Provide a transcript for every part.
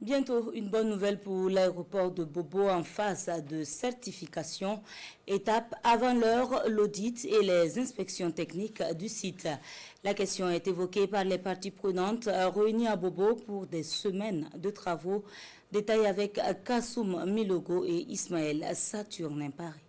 Bientôt, une bonne nouvelle pour l'aéroport de Bobo en phase de certification. Étape avant l'heure, l'audit et les inspections techniques du site. La question est évoquée par les parties prenantes réunies à Bobo pour des semaines de travaux. Détail avec Kassoum Milogo et Ismaël Saturnin Paris.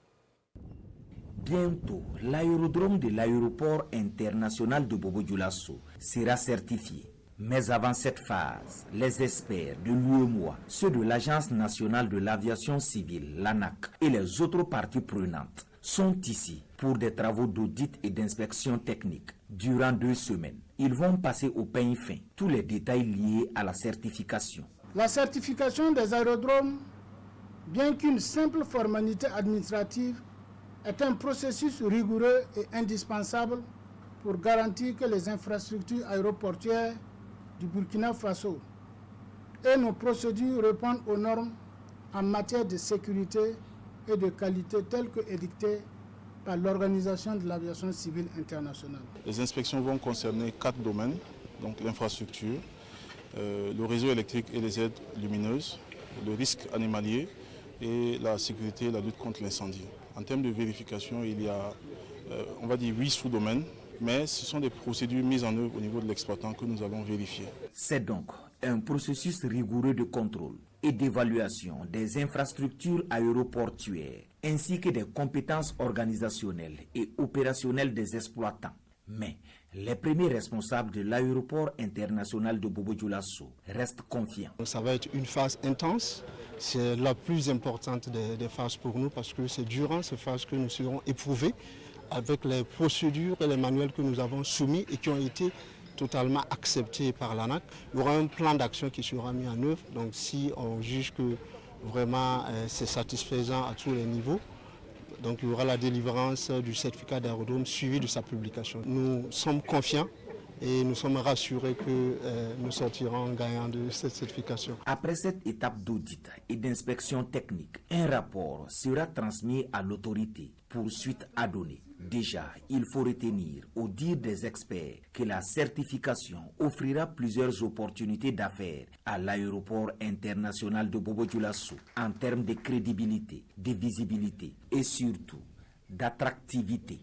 Bientôt, l'aérodrome de l'aéroport international de Bobo-Dioulasso sera certifié. Mais avant cette phase, les experts de l'UEMOA, ceux de l'Agence nationale de l'aviation civile, l'ANAC, et les autres parties prenantes sont ici pour des travaux d'audit et d'inspection technique durant 2 semaines. Ils vont passer au peigne fin tous les détails liés à la certification. La certification des aérodromes, bien qu'une simple formalité administrative, est un processus rigoureux et indispensable pour garantir que les infrastructures aéroportuaires du Burkina Faso et nos procédures répondent aux normes en matière de sécurité et de qualité telles que édictées par l'Organisation de l'aviation civile internationale. Les inspections vont concerner 4 domaines, donc l'infrastructure, le réseau électrique et les aides lumineuses, le risque animalier et la sécurité et la lutte contre l'incendie. En termes de vérification, il y a, on va dire, 8 sous-domaines, mais ce sont des procédures mises en œuvre au niveau de l'exploitant que nous allons vérifier. C'est donc un processus rigoureux de contrôle et d'évaluation des infrastructures aéroportuaires ainsi que des compétences organisationnelles et opérationnelles des exploitants. Mais les premiers responsables de l'aéroport international de Bobo-Dioulasso restent confiants. Ça va être une phase intense, c'est la plus importante des phases pour nous parce que c'est durant ces phases que nous serons éprouvés avec les procédures et les manuels que nous avons soumis et qui ont été totalement acceptés par l'ANAC. Il y aura un plan d'action qui sera mis en œuvre, donc si on juge que vraiment c'est satisfaisant à tous les niveaux, donc il y aura la délivrance du certificat d'aérodrome suivi de sa publication. Nous sommes confiants et nous sommes rassurés que nous sortirons gagnants de cette certification. Après cette étape d'audit et d'inspection technique, un rapport sera transmis à l'autorité pour suite à donner. Déjà, il faut retenir, au dire des experts, que la certification offrira plusieurs opportunités d'affaires à l'aéroport international de Bobo-Dioulasso en termes de crédibilité, de visibilité et surtout d'attractivité.